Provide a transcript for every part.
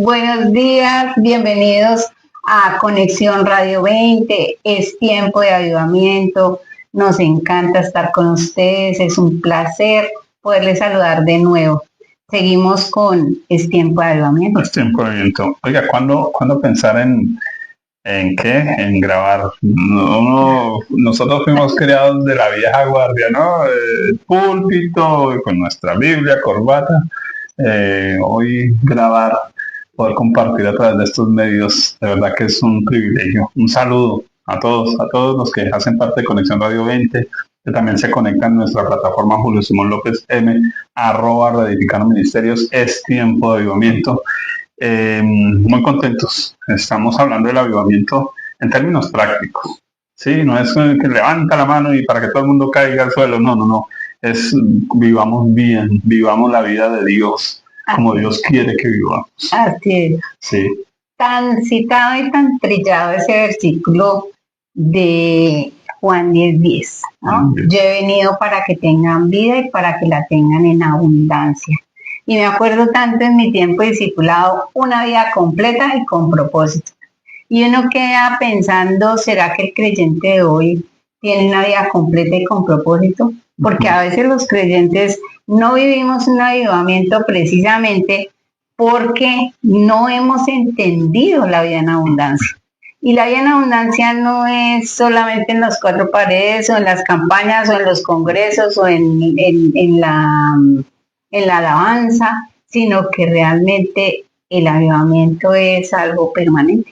Buenos días, bienvenidos a Conexión Radio 20. Es tiempo de avivamiento. Nos encanta estar con ustedes. Es un placer poderles saludar de nuevo. Seguimos con Es tiempo de avivamiento. Es tiempo de avivamiento. Oiga, ¿cuándo pensar en qué? En grabar. Nosotros fuimos criados de la vieja guardia, ¿no? Púlpito, con nuestra Biblia, corbata. Hoy grabar, poder compartir a través de estos medios, de verdad que es un privilegio. Un saludo a todos los que hacen parte de Conexión Radio 20, que también se conectan en nuestra plataforma Julio Simón López M, @Reedificando Ministerios. Es tiempo de avivamiento. Muy contentos. Estamos hablando del avivamiento en términos prácticos. Sí, no es que levanta la mano y para que todo el mundo caiga al suelo. No. Es vivamos bien, vivamos la vida de Dios, como Dios quiere que vivamos. Así es. Sí. Tan citado y tan trillado ese versículo de Juan 10:10, ¿no? Yo he venido para que tengan vida y para que la tengan en abundancia. Y me acuerdo tanto en mi tiempo discipulado, una vida completa y con propósito. Y uno queda pensando, ¿será que el creyente de hoy tiene una vida completa y con propósito? Porque a veces los creyentes no vivimos un avivamiento precisamente porque no hemos entendido la vida en abundancia. Y la vida en abundancia no es solamente en las cuatro paredes o en las campañas o en los congresos o en la alabanza, sino que realmente el avivamiento es algo permanente.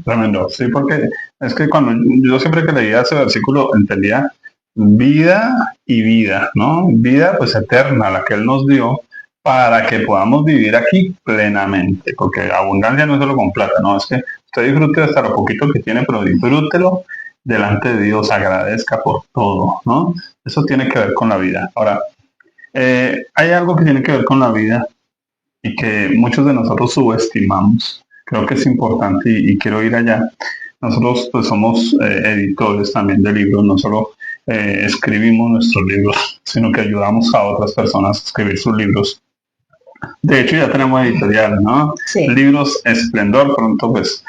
Tremendo, sí, porque es que cuando yo siempre que leía ese versículo entendía vida y vida, ¿no? Vida pues eterna, la que Él nos dio para que podamos vivir aquí plenamente, porque abundancia no es solo con plata, ¿no? Es que usted disfrute hasta lo poquito que tiene, pero disfrútelo delante de Dios, agradezca por todo, ¿no? Eso tiene que ver con la vida. Ahora, hay algo que tiene que ver con la vida y que muchos de nosotros subestimamos. Creo que es importante y quiero ir allá. Nosotros pues somos editores también de libros, no solo escribimos nuestros libros, sino que ayudamos a otras personas a escribir sus libros. De hecho ya tenemos editorial, ¿no? Sí. Libros Esplendor, pronto pues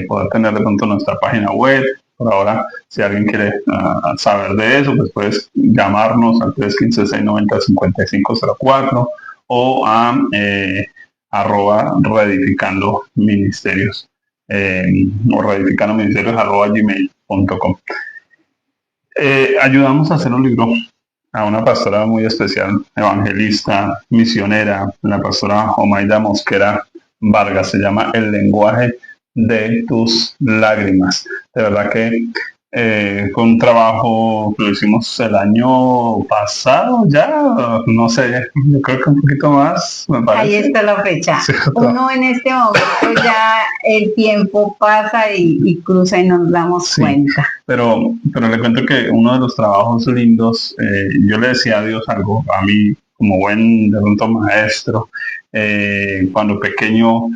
poder tener de pronto nuestra página web. Por ahora, si alguien quiere saber de eso, pues puedes llamarnos al 315-690-5504 o a @Reedificando Ministerios o Reedificando Ministerios @gmail.com. Ayudamos a hacer un libro a una pastora muy especial, evangelista, misionera, la pastora Omaida Mosquera Vargas. Se llama El lenguaje de tus lágrimas. De verdad que fue un trabajo que lo hicimos el año pasado, ya, no sé, yo creo que un poquito más, me parece. Ahí está la fecha. Sí, uno en este momento ya el tiempo pasa y cruza y nos damos cuenta. Pero le cuento que uno de los trabajos lindos, yo le decía a Dios algo, a mí como buen de pronto maestro, cuando pequeño,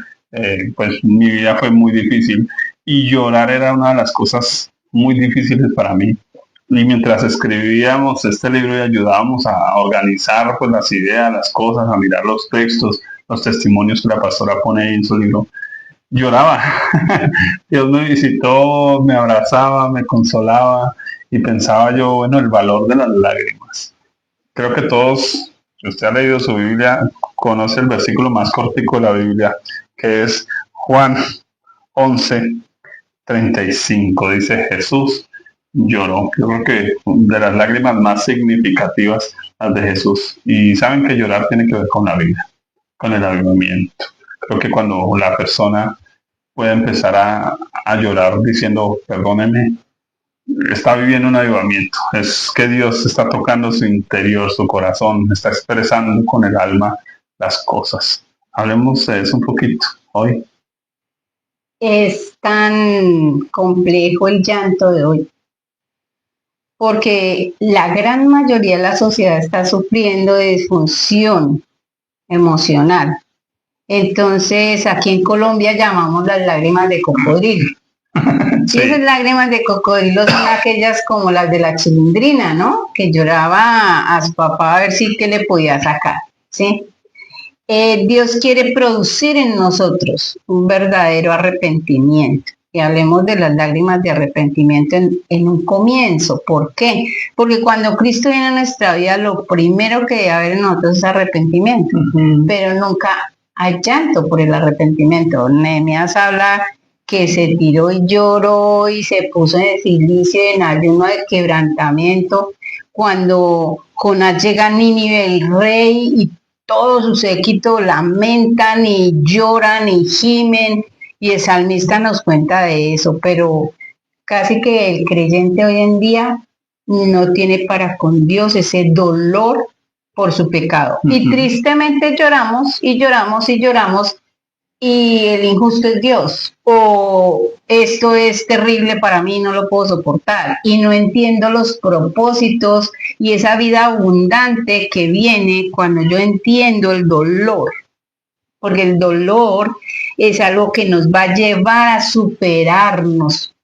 pues mi vida fue muy difícil y llorar era una de las cosas muy difíciles para mí. Y mientras escribíamos este libro y ayudábamos a organizar pues las ideas, las cosas, a mirar los textos, los testimonios que la pastora pone ahí en su libro, lloraba. Dios me visitó, me abrazaba, me consolaba y pensaba yo, bueno, el valor de las lágrimas. Creo que todos, si usted ha leído su Biblia, conoce el versículo más cortico de la Biblia, que es Juan 11:35. Dice: Jesús lloró. Yo creo que de las lágrimas más significativas, las de Jesús. Y saben que llorar tiene que ver con la vida, con el avivamiento. Creo que cuando la persona puede empezar a llorar diciendo, perdóneme, está viviendo un avivamiento. Es que Dios está tocando su interior, su corazón, está expresando con el alma las cosas. Hablemos de eso un poquito hoy. Es tan complejo el llanto de hoy, porque la gran mayoría de la sociedad está sufriendo de disfunción emocional. Entonces, aquí en Colombia llamamos las lágrimas de cocodrilo. Sí. Y esas lágrimas de cocodrilo son aquellas como las de la Chilindrina, ¿no? Que lloraba a su papá a ver si qué le podía sacar, ¿sí? Dios quiere producir en nosotros un verdadero arrepentimiento. Y hablemos de las lágrimas de arrepentimiento en un comienzo. ¿Por qué? Porque cuando Cristo viene a nuestra vida, lo primero que debe haber en nosotros es arrepentimiento, pero nunca hay llanto por el arrepentimiento. Nehemías habla que se tiró y lloró y se puso en silicio, en ayuno de quebrantamiento. Cuando Jonás llega a Nínive, el rey, y todo su séquito lamentan y lloran y gimen, y el salmista nos cuenta de eso, pero casi que el creyente hoy en día no tiene para con Dios ese dolor por su pecado. Y tristemente lloramos y lloramos y lloramos, y el injusto es Dios, o esto es terrible para mí, no lo puedo soportar, y no entiendo los propósitos y esa vida abundante que viene cuando yo entiendo el dolor, porque el dolor es algo que nos va a llevar a superarnos,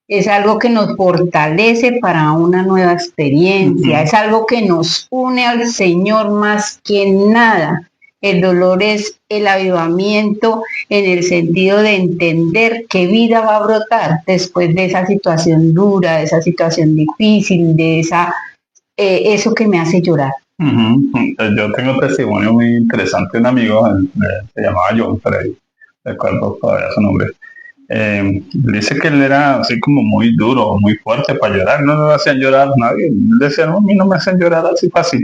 es algo que nos fortalece para una nueva experiencia, es algo que nos une al Señor más que nada. El dolor es el avivamiento en el sentido de entender qué vida va a brotar después de esa situación dura, de esa situación difícil, de eso que me hace llorar. Yo tengo un testimonio muy interesante de un amigo, se llamaba John, por ahí, recuerdo todavía su nombre. Dice que él era así como muy duro, muy fuerte para llorar, no lo hacían llorar nadie, él decía, no, a mí no me hacen llorar así fácil.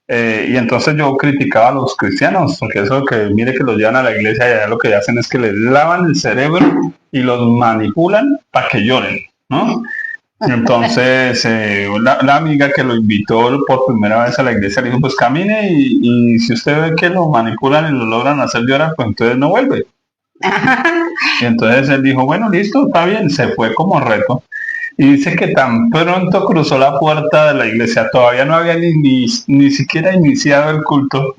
Y entonces yo criticaba a los cristianos, porque eso que mire que los llevan a la iglesia y allá lo que hacen es que les lavan el cerebro y los manipulan para que lloren, ¿no? Entonces la amiga que lo invitó por primera vez a la iglesia le dijo, pues camine y si usted ve que lo manipulan y lo logran hacer llorar, pues entonces no vuelve. Y entonces él dijo, bueno, listo, está bien, se fue como reto. Y dice que tan pronto cruzó la puerta de la iglesia, todavía no había ni siquiera iniciado el culto,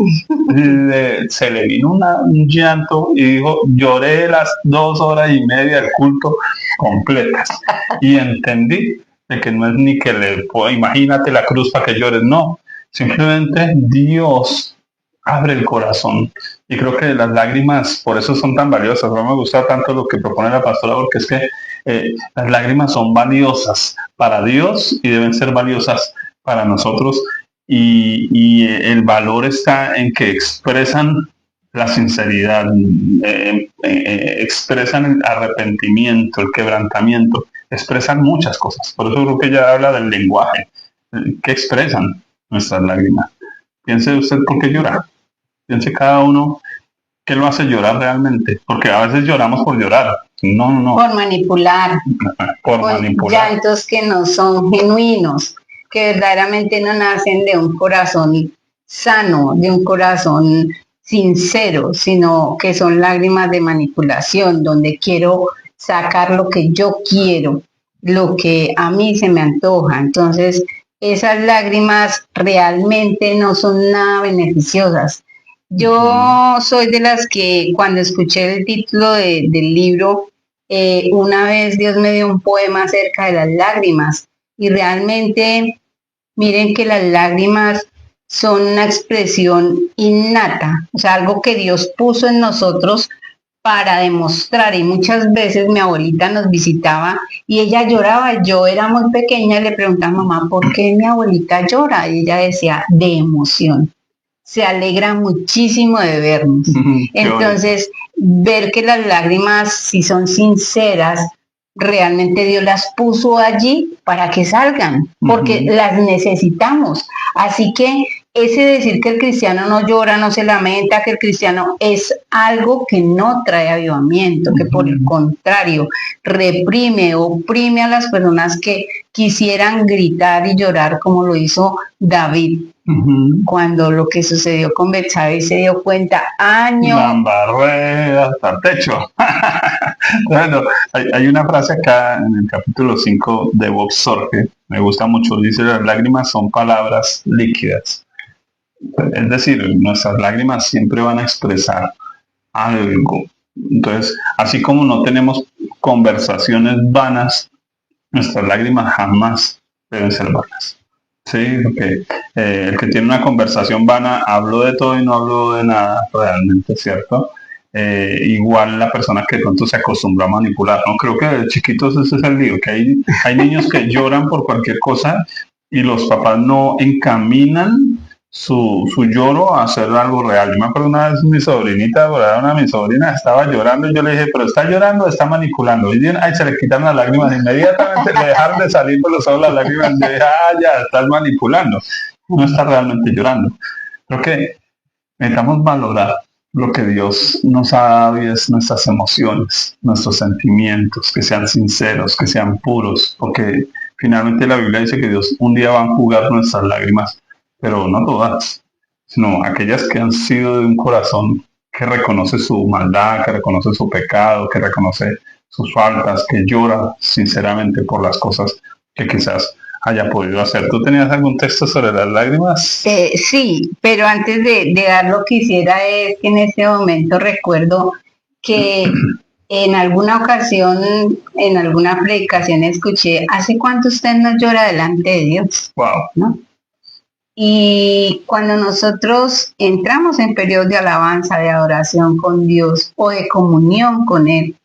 se le vino un llanto y dijo, lloré las 2 horas y media del culto completas. Y entendí de que no es ni que imagínate la cruz para que llores, no, simplemente Dios abre el corazón. Y creo que las lágrimas por eso son tan valiosas. No me gusta tanto lo que propone la pastora, porque es que las lágrimas son valiosas para Dios y deben ser valiosas para nosotros, y el valor está en que expresan la sinceridad, expresan el arrepentimiento, el quebrantamiento, expresan muchas cosas. Por eso creo que ella habla del lenguaje que expresan nuestras lágrimas. Piense usted por qué llora, piense cada uno qué lo hace llorar realmente, porque a veces lloramos por llorar. No. Por manipular. Por manipular. Llantos que no son genuinos, que verdaderamente no nacen de un corazón sano, de un corazón sincero, sino que son lágrimas de manipulación, donde quiero sacar lo que yo quiero, lo que a mí se me antoja. Entonces, esas lágrimas realmente no son nada beneficiosas. Yo soy de las que cuando escuché el título del libro, una vez Dios me dio un poema acerca de las lágrimas, y realmente miren que las lágrimas son una expresión innata, o sea, algo que Dios puso en nosotros para demostrar. Y muchas veces mi abuelita nos visitaba y ella lloraba. Yo era muy pequeña y le preguntaba a mamá, ¿por qué mi abuelita llora? Y ella decía, de emoción. Se alegra muchísimo de vernos. Entonces, ver que las lágrimas, si son sinceras, realmente Dios las puso allí para que salgan, porque las necesitamos. Así que ese decir que el cristiano no llora, no se lamenta, que el cristiano es algo que no trae avivamiento, que por el contrario reprime, oprime a las personas que quisieran gritar y llorar como lo hizo David. Cuando lo que sucedió con Betsabé se dio cuenta años. Lambarré hasta el techo. Bueno, hay una frase acá en el capítulo 5 de Bob Sorge, me gusta mucho, dice: las lágrimas son palabras líquidas. Es decir, nuestras lágrimas siempre van a expresar algo. Entonces, así como no tenemos conversaciones vanas, nuestras lágrimas jamás deben ser vanas. Sí, porque el que tiene una conversación vana, hablo de todo y no hablo de nada realmente, ¿cierto? Igual la persona que de pronto se acostumbra a manipular, ¿no? Creo que de chiquitos ese es el lío, que hay niños que lloran por cualquier cosa y los papás no encaminan su lloro a hacer algo real. Yo me acuerdo una vez mi sobrinita, por ahí una de mis sobrinas estaba llorando y yo le dije, pero está llorando o está manipulando. Y bien, ay, se le quitaron las lágrimas inmediatamente, le dejaron de salir por los ojos las lágrimas. Yo dije, ah, ya, estás manipulando, no está realmente llorando. Creo que necesitamos valorar lo que Dios nos ha dado y es nuestras emociones, nuestros sentimientos, que sean sinceros, que sean puros, porque finalmente la Biblia dice que Dios un día va a enjugar nuestras lágrimas, pero no todas, sino aquellas que han sido de un corazón que reconoce su maldad, que reconoce su pecado, que reconoce sus faltas, que llora sinceramente por las cosas que quizás haya podido hacer. ¿Tú tenías algún texto sobre las lágrimas? Sí, pero antes de dar lo que hiciera es que en este momento recuerdo que en alguna ocasión, en alguna predicación escuché, ¿hace cuánto usted no llora delante de Dios? Wow. ¿No? Y cuando nosotros entramos en periodos de alabanza, de adoración con Dios o de comunión con Él,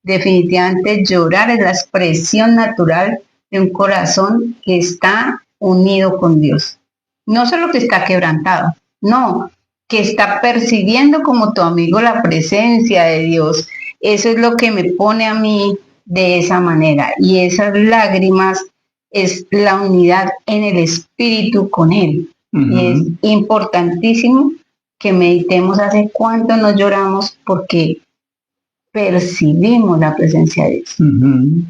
definitivamente llorar es la expresión natural de un corazón que está unido con Dios. No solo que está quebrantado, no, que está percibiendo como tu amigo la presencia de Dios. Eso es lo que me pone a mí de esa manera. Y esas lágrimas es la unidad en el espíritu con Él. Y es importantísimo que meditemos hace cuánto nos lloramos porque percibimos la presencia de Dios.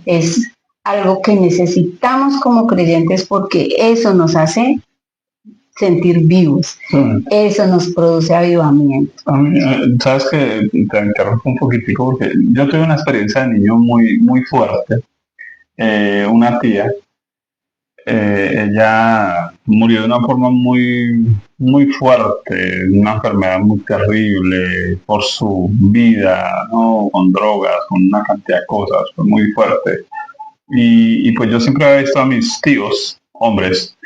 Es algo que necesitamos como creyentes porque eso nos hace sentir vivos. Eso nos produce avivamiento. Sabes que te interrumpo un poquitico porque yo tuve una experiencia de niño muy fuerte. Una tía, ella murió de una forma muy fuerte, una enfermedad muy terrible por su vida, ¿no? Con drogas, con una cantidad de cosas, fue muy fuerte. Y pues yo siempre había visto a mis tíos, hombres,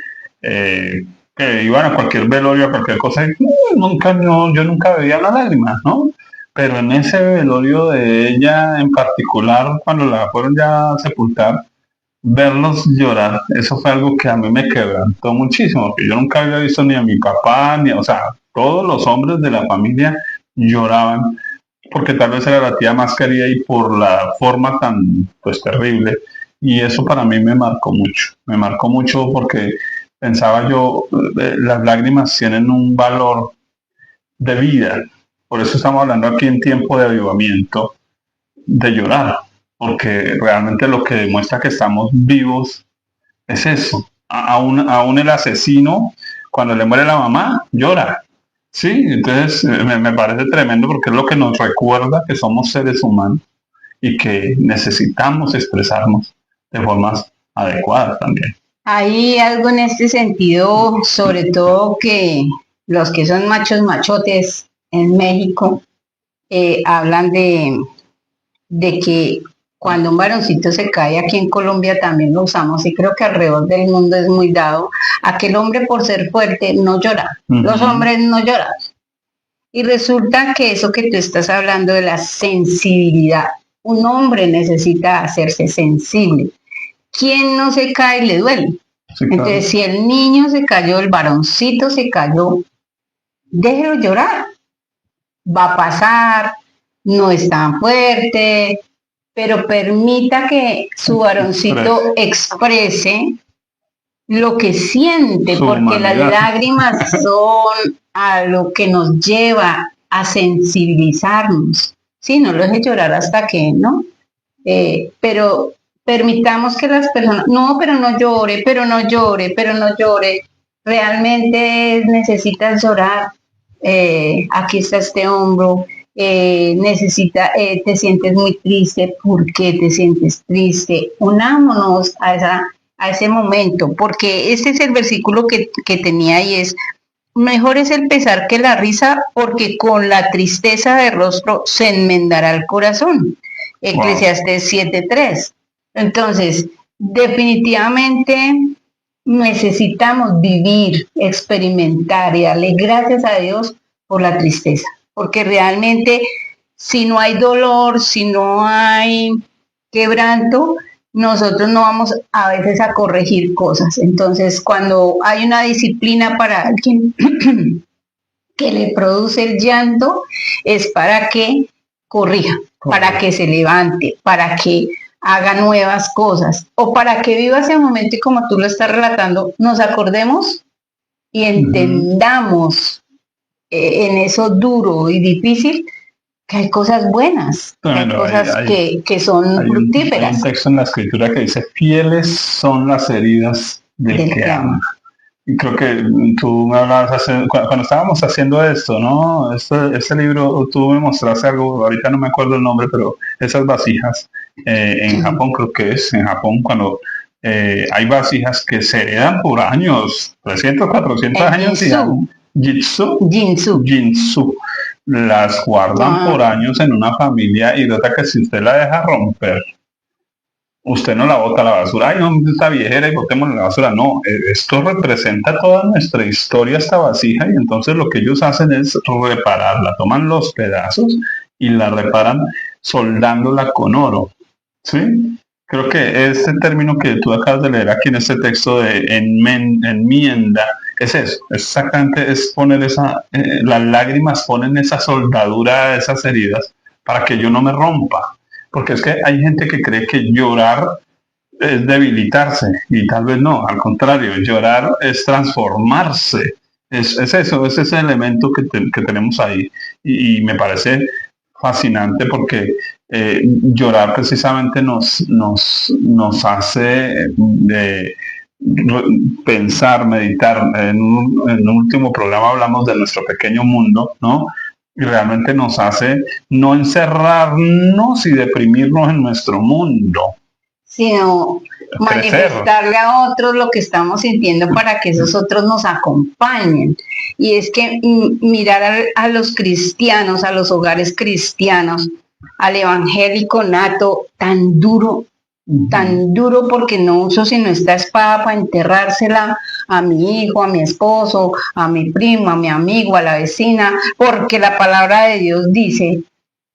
que iban a cualquier velorio, a cualquier cosa, y yo nunca veía una lágrima, ¿no? Pero en ese velorio de ella en particular, cuando la fueron ya a sepultar, verlos llorar, eso fue algo que a mí me quebrantó muchísimo, porque yo nunca había visto ni a mi papá, o sea, todos los hombres de la familia lloraban, porque tal vez era la tía más querida y por la forma tan, pues, terrible. Y eso para mí me marcó mucho porque pensaba yo, las lágrimas tienen un valor de vida, por eso estamos hablando aquí en tiempo de avivamiento, de llorar, porque realmente lo que demuestra que estamos vivos es eso. Aún el asesino, cuando le muere la mamá, llora. Sí, entonces me parece tremendo porque es lo que nos recuerda que somos seres humanos y que necesitamos expresarnos de formas adecuadas también. Hay algo en este sentido, sobre todo que los que son machos machotes en México hablan de que cuando un varoncito se cae, aquí en Colombia también lo usamos y creo que alrededor del mundo es muy dado a que el hombre por ser fuerte no llora. Los hombres no lloran. Y resulta que eso que tú estás hablando de la sensibilidad, un hombre necesita hacerse sensible. ¿Quién no se cae y le duele? Sí, claro. Entonces, si el niño se cayó, el varoncito se cayó, déjelo llorar. Va a pasar, no es tan fuerte, pero permita que su varoncito exprese lo que siente, porque humanidad. Las lágrimas son a lo que nos lleva a sensibilizarnos. Sí, no lo deje llorar hasta que, ¿no? Pero permitamos que las personas, no, pero no llore, pero no llore, pero no llore. Realmente necesitas llorar. Aquí está este hombro. Te sientes muy triste. ¿Por qué te sientes triste? Unámonos a ese momento, porque ese es el versículo que tenía y es: mejor es el pesar que la risa, porque con la tristeza de rostro se enmendará el corazón. Eclesiastés 7:3. Entonces, definitivamente necesitamos vivir, experimentar y darle gracias a Dios por la tristeza, porque realmente si no hay dolor, si no hay quebranto, nosotros no vamos a veces a corregir cosas. Entonces, cuando hay una disciplina para alguien que le produce el llanto, es para que corrija, para que se levante, para que haga nuevas cosas o para que viva ese momento y como tú lo estás relatando, nos acordemos y entendamos en eso duro y difícil que hay cosas buenas, que hay cosas que son fructíferas. Hay un texto en la escritura que dice, fieles son las heridas del que ama. Y creo que tú me hablabas cuando estábamos haciendo esto, ¿no? Este libro, tú me mostraste algo, ahorita no me acuerdo el nombre, pero esas vasijas, en Japón creo que es, en Japón cuando hay vasijas que se heredan por años, 300, 400 años Jinsu, las guardan por años en una familia y nota que si usted la deja romper, usted no la bota a la basura, ay no, esta viejera y botémosla a la basura, no, esto representa toda nuestra historia, esta vasija, y entonces lo que ellos hacen es repararla, toman los pedazos y la reparan soldándola con oro, ¿sí? Creo que este término que tú acabas de leer aquí en este texto de enmienda, es eso, exactamente es poner las lágrimas ponen esa soldadura a esas heridas para que yo no me rompa. Porque es que hay gente que cree que llorar es debilitarse y tal vez no, al contrario, llorar es transformarse. Es eso, es ese elemento que tenemos ahí. Y me parece fascinante porque llorar precisamente nos hace pensar, meditar. En un último programa hablamos de nuestro pequeño mundo, ¿no? Y realmente nos hace no encerrarnos y deprimirnos en nuestro mundo, sino manifestarle a otros lo que estamos sintiendo para que esos otros nos acompañen. Y es que mirar a los cristianos, a los hogares cristianos, al evangélico nato, tan duro porque no uso sino esta espada para enterrársela a mi hijo, a mi esposo, a mi primo, a mi amigo, a la vecina, porque la palabra de Dios dice,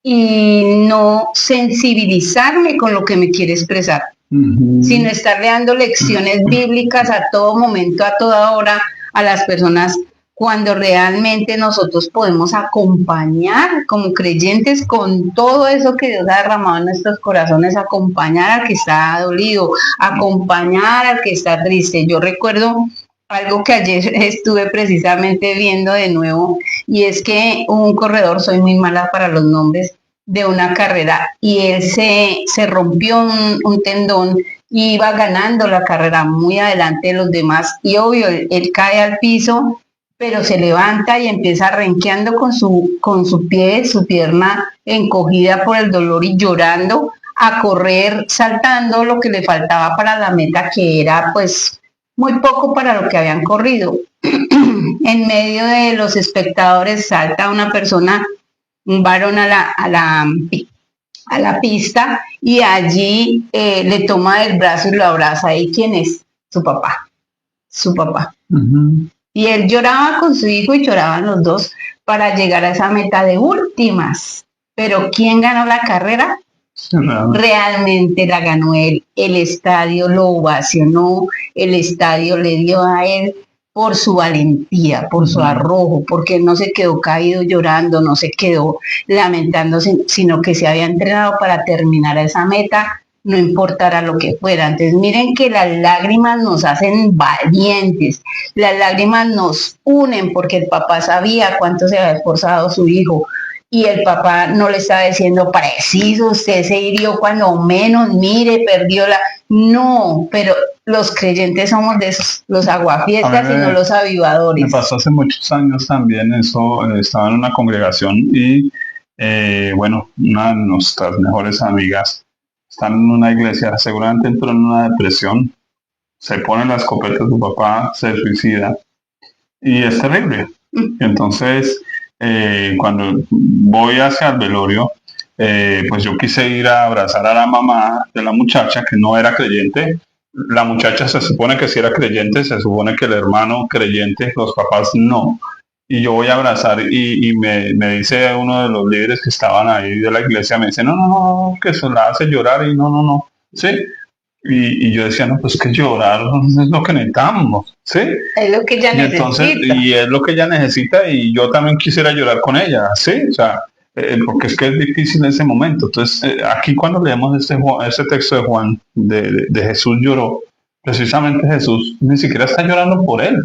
y no sensibilizarme con lo que me quiere expresar, sino estarle dando lecciones bíblicas a todo momento, a toda hora, a las personas, cuando realmente nosotros podemos acompañar como creyentes con todo eso que Dios ha derramado en nuestros corazones, acompañar al que está dolido, acompañar al que está triste. Yo recuerdo algo que ayer estuve precisamente viendo de nuevo, y es que un corredor, soy muy mala para los nombres, de una carrera, y él se rompió un tendón y iba ganando la carrera muy adelante de los demás, y obvio, él cae al piso, pero se levanta y empieza renqueando con su pie, su pierna encogida por el dolor y llorando, a correr, saltando lo que le faltaba para la meta, que era pues muy poco para lo que habían corrido. En medio de los espectadores salta una persona, un varón a la pista, y allí le toma el brazo y lo abraza. ¿Y quién es? Su papá. Y él lloraba con su hijo y lloraban los dos para llegar a esa meta de últimas. Pero ¿quién ganó la carrera? Realmente la ganó él. El estadio lo ovacionó, el estadio le dio a él por su valentía, por su arrojo, porque él no se quedó caído llorando, no se quedó lamentándose, sino que se había entrenado para terminar esa meta, no importara lo que fuera. Entonces miren que las lágrimas nos hacen valientes, las lágrimas nos unen, porque el papá sabía cuánto se había esforzado su hijo, y el papá no le estaba diciendo, preciso, usted se hirió cuando menos, mire, perdió la... No, pero los creyentes somos de esos, los aguafiestas y no los avivadores. Me pasó hace muchos años también eso, estaba en una congregación y, bueno, una de nuestras mejores amigas está en una iglesia, seguramente entró en una depresión, se pone la escopeta de su papá, se suicida y es terrible. Entonces, cuando voy hacia el velorio, pues yo quise ir a abrazar a la mamá de la muchacha que no era creyente, La muchacha se supone que sí era creyente, se supone que el hermano creyente, los papás no. Y yo voy a abrazar y me dice uno de los líderes que estaban ahí de la iglesia, me dice, no, no, no, que eso la hace llorar y no, no, no. ¿Sí? Y yo decía, no, pues que llorar es lo que necesitamos, ¿sí? Es lo que ella Y entonces, necesita. y es lo que ella necesita y yo también quisiera llorar con ella, ¿sí? O sea, porque es que es difícil en ese momento. Entonces, aquí cuando leemos este texto de Juan, de Jesús lloró, precisamente Jesús ni siquiera está llorando por él,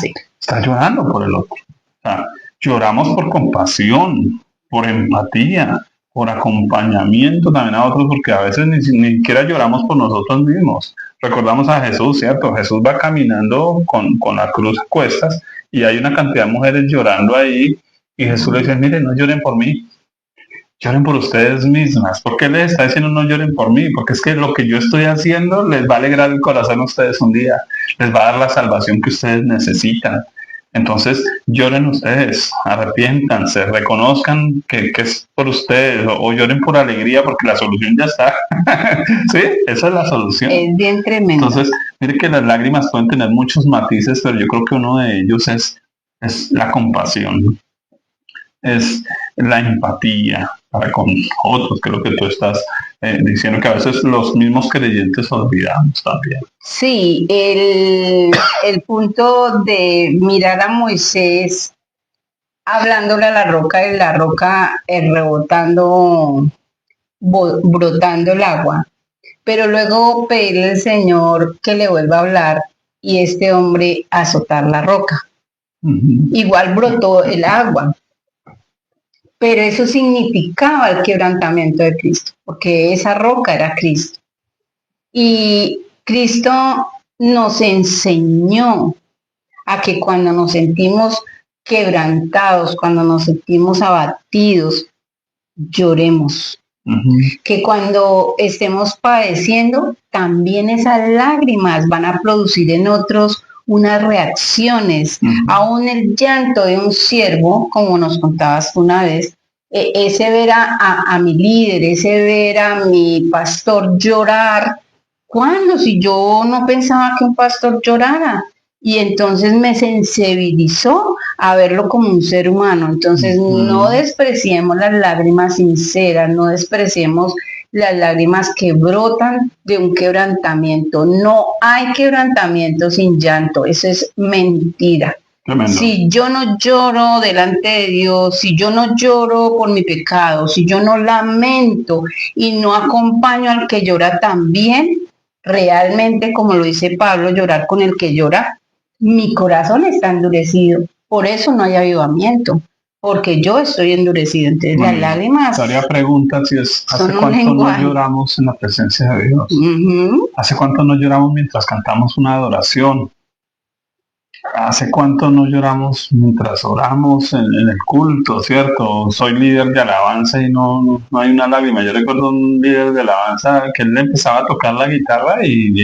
Sí. está llorando por el otro. O sea, lloramos por compasión, por empatía, por acompañamiento también a otros, porque a veces ni siquiera lloramos por nosotros mismos. Recordamos a Jesús, ¿cierto? Jesús va caminando con la cruz a cuestas y hay una cantidad de mujeres llorando ahí y Jesús le dice, miren, no lloren por mí, lloren por ustedes mismas. ¿Por qué les está diciendo no lloren por mí? Porque es que lo que yo estoy haciendo les va a alegrar el corazón a ustedes un día, les va a dar la salvación que ustedes necesitan. Entonces, lloren ustedes, arrepiéntanse, reconozcan que es por ustedes, o lloren por alegría porque la solución ya está. Sí, esa es la solución. Es bien tremendo. Entonces, mire que las lágrimas pueden tener muchos matices, pero yo creo que uno de ellos es la compasión, es la empatía para con otros, que es lo que tú estás diciendo, que a veces los mismos creyentes olvidamos también. Sí, el punto de mirar a Moisés hablándole a la roca y la roca rebotando, brotando el agua, pero luego pedirle al Señor que le vuelva a hablar y este hombre azotar la roca. Igual brotó el agua, pero eso significaba el quebrantamiento de Cristo, porque esa roca era Cristo. Y Cristo nos enseñó a que cuando nos sentimos quebrantados, cuando nos sentimos abatidos, lloremos. Que cuando estemos padeciendo, también esas lágrimas van a producir en otros unas reacciones. Aún el llanto de un siervo, como nos contabas tú una vez, ese ver a mi líder, ese ver a mi pastor llorar. ¿Cuándo? Si yo no pensaba que un pastor llorara. Y entonces me sensibilizó a verlo como un ser humano. Entonces no despreciemos las lágrimas sinceras, no despreciemos las lágrimas que brotan de un quebrantamiento. No hay quebrantamiento sin llanto, eso es mentira. Tremendo. Si yo no lloro delante de Dios, si yo no lloro por mi pecado, si yo no lamento y no acompaño al que llora también, realmente, como lo dice Pablo, llorar con el que llora, mi corazón está endurecido. Por eso no hay avivamiento, porque yo estoy endurecido. Entonces las lágrimas... Estaría pregunta si es, ¿hace cuánto no lloramos en la presencia de Dios? ¿Hace cuánto no lloramos mientras cantamos una adoración? ¿Hace cuánto no lloramos mientras oramos en el culto, cierto? Soy líder de alabanza y no hay una lágrima. Yo recuerdo un líder de alabanza que él empezaba a tocar la guitarra y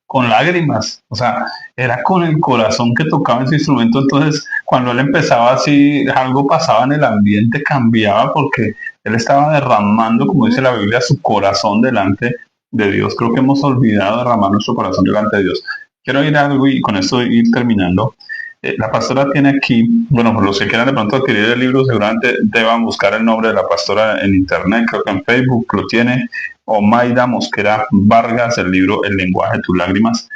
con lágrimas. O sea, era con el corazón que tocaba ese instrumento. Entonces, cuando él empezaba así, algo pasaba en el ambiente, cambiaba porque él estaba derramando, como dice la Biblia, su corazón delante de Dios. Creo que hemos olvidado derramar nuestro corazón delante de Dios. Quiero ir a algo y con esto ir terminando. La pastora tiene aquí, bueno, por los que quieran de pronto adquirir el libro, seguramente deban buscar el nombre de la pastora en internet, creo que en Facebook lo tiene, Omaida Mosquera Vargas, el libro El lenguaje de tus lágrimas.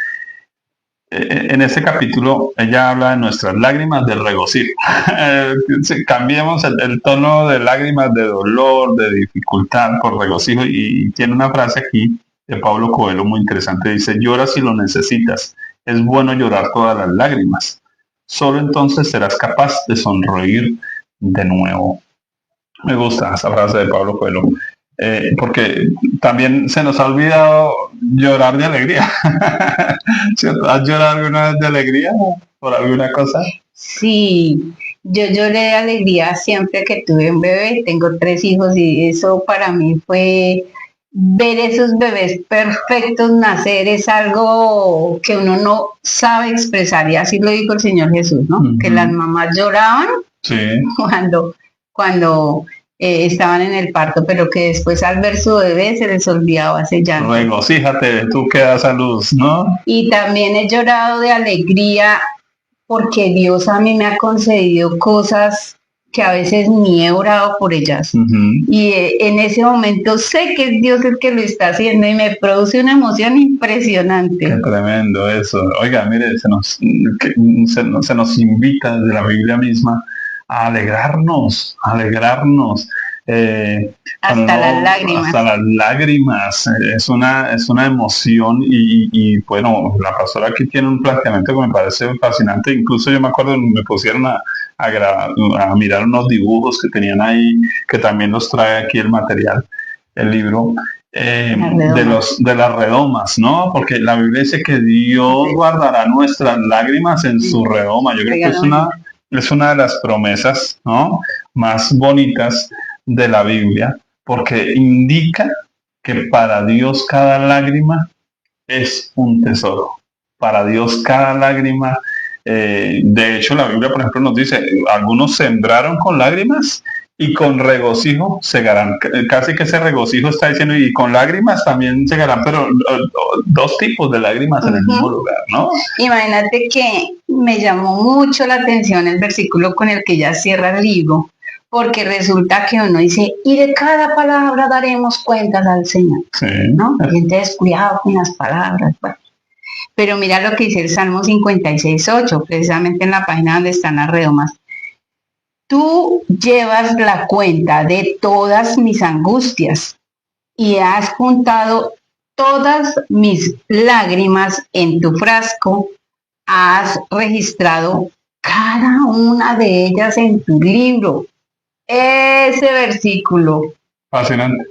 En este capítulo ella habla de nuestras lágrimas de regocijo. Cambiemos el tono de lágrimas de dolor, de dificultad por regocijo, y tiene una frase aquí de Pablo Coelho muy interesante. Dice: llora si lo necesitas, es bueno llorar todas las lágrimas, solo entonces serás capaz de sonreír de nuevo. Me gusta esa frase de Pablo Coelho, porque también se nos ha olvidado llorar de alegría. ¿Has llorado alguna vez de alegría por alguna cosa? Sí, yo lloré de alegría siempre que tuve un bebé. Tengo 3 hijos y eso para mí fue ver esos bebés perfectos nacer. Es algo que uno no sabe expresar, y así lo dijo el Señor Jesús, ¿no? Que las mamás lloraban Sí. cuando estaban en el parto, pero que después al ver su bebé se les olvidaba ese llanto. Regocíjate, tú que das a luz, ¿no? Y también he llorado de alegría porque Dios a mí me ha concedido cosas que a veces ni he orado por ellas. Y en ese momento sé que es Dios el que lo está haciendo y me produce una emoción impresionante. Qué tremendo eso. Oiga, mire, se nos invita desde la Biblia misma a alegrarnos, hasta las lágrimas. Hasta las lágrimas. Es una emoción y bueno, la pastora aquí tiene un planteamiento que me parece fascinante. Incluso yo me acuerdo, me pusieron a mirar unos dibujos que tenían ahí, que también los trae aquí el material, el libro. De las redomas, ¿no? Porque la Biblia dice que Dios guardará nuestras lágrimas en su redoma. Yo creo que es una de las promesas, ¿no?, más bonitas de la Biblia, porque indica que para Dios cada lágrima es un tesoro. Para Dios cada lágrima, de hecho la Biblia, por ejemplo, nos dice, algunos sembraron con lágrimas y con regocijo segarán. Casi que ese regocijo está diciendo, y con lágrimas también segarán, pero dos tipos de lágrimas en el mismo lugar, ¿no? Imagínate que me llamó mucho la atención el versículo con el que ya cierra el libro, porque resulta que uno dice, y de cada palabra daremos cuentas al Señor, sí, ¿no? Y entonces cuidado con las palabras, bueno. Pero mira lo que dice el Salmo 56:8, precisamente en la página donde están las redomas. Tú llevas la cuenta de todas mis angustias y has juntado todas mis lágrimas en tu frasco. Has registrado cada una de ellas en tu libro. Ese versículo. Fascinante.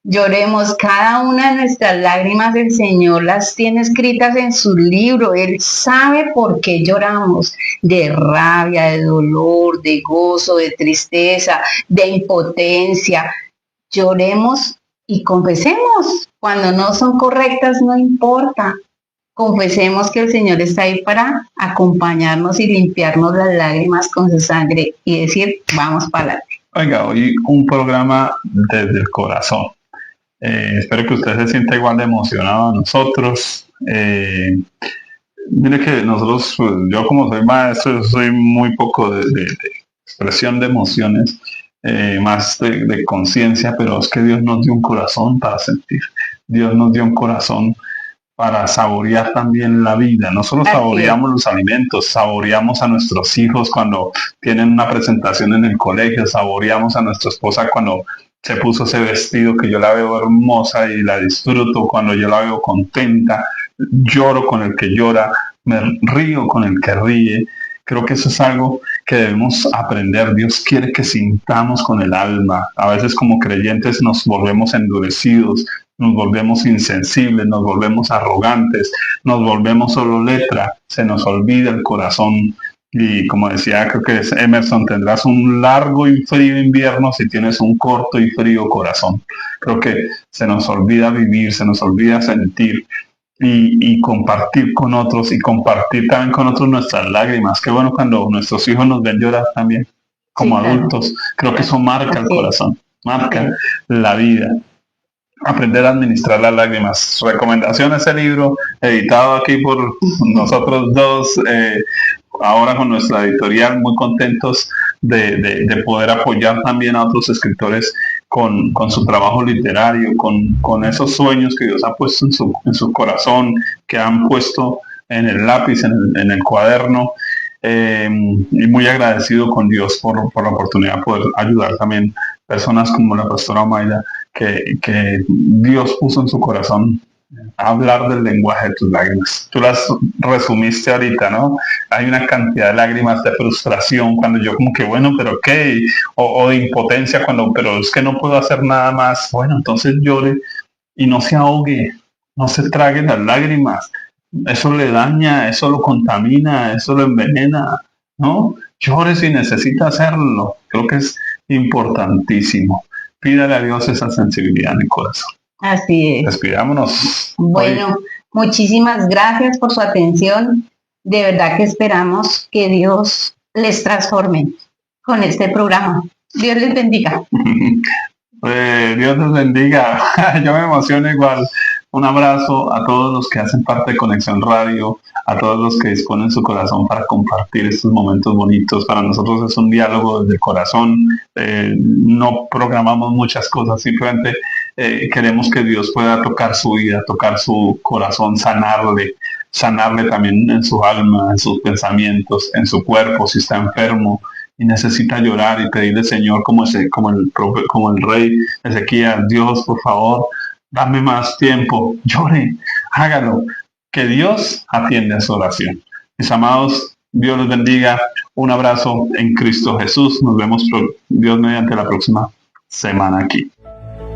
Lloremos cada una de nuestras lágrimas, el Señor las tiene escritas en su libro. Él sabe por qué lloramos, de rabia, de dolor, de gozo, de tristeza, de impotencia. Lloremos y confesemos. Cuando no son correctas, no importa. Confesemos que el Señor está ahí para acompañarnos y limpiarnos las lágrimas con su sangre y decir, vamos para adelante. Oiga, hoy un programa desde el corazón. Espero que usted se sienta igual de emocionado a nosotros. Mire que nosotros, pues, yo como soy maestro, soy muy poco de expresión de emociones, más de conciencia, pero es que Dios nos dio un corazón para sentir. Dios nos dio un corazón para saborear también la vida. No solo saboreamos los alimentos, saboreamos a nuestros hijos cuando tienen una presentación en el colegio, saboreamos a nuestra esposa cuando se puso ese vestido que yo la veo hermosa y la disfruto, cuando yo la veo contenta, lloro con el que llora, me río con el que ríe. Creo que eso es algo que debemos aprender. Dios quiere que sintamos con el alma. A veces como creyentes nos volvemos endurecidos, nos volvemos insensibles, nos volvemos arrogantes, nos volvemos solo letra, se nos olvida el corazón. Y como decía, creo que es Emerson, tendrás un largo y frío invierno si tienes un corto y frío corazón. Creo que se nos olvida vivir, se nos olvida sentir y compartir con otros y compartir también con otros nuestras lágrimas. Qué bueno cuando nuestros hijos nos ven llorar también como adultos. Creo que eso marca el corazón, marca la vida. Aprender a administrar las lágrimas. Recomendación a ese libro, editado aquí por nosotros dos, ahora con nuestra editorial, muy contentos de poder apoyar también a otros escritores con su trabajo literario, con esos sueños que Dios ha puesto en su corazón, que han puesto en el lápiz, en el cuaderno. Y muy agradecido con Dios por la oportunidad de poder ayudar también personas como la pastora Mayra, que Dios puso en su corazón a hablar del lenguaje de tus lágrimas. Tú las resumiste ahorita, ¿no? Hay una cantidad de lágrimas de frustración cuando yo como que, bueno, pero ¿qué? O de impotencia cuando, pero es que no puedo hacer nada más. Bueno, entonces llore y no se ahogue, no se trague las lágrimas. Eso le daña, eso lo contamina, eso lo envenena, ¿no? Llore si necesita hacerlo. Creo que es importantísimo. Pídale a Dios esa sensibilidad en el corazón. Así es. Despidámonos. Bueno, muchísimas gracias por su atención. De verdad que esperamos que Dios les transforme con este programa. Dios les bendiga. Dios les bendiga. Yo me emociono igual. Un abrazo a todos los que hacen parte de Conexión Radio, a todos los que disponen su corazón para compartir estos momentos bonitos. Para nosotros es un diálogo desde el corazón. No programamos muchas cosas, simplemente queremos que Dios pueda tocar su vida, tocar su corazón, sanarle también en su alma, en sus pensamientos, en su cuerpo, si está enfermo y necesita llorar y pedirle, Señor, como el rey Ezequías: Dios, por favor, dame más tiempo, llore, hágalo, que Dios atiende a su oración. Mis amados, Dios los bendiga. Un abrazo en Cristo Jesús. Nos vemos, Dios mediante, la próxima semana aquí.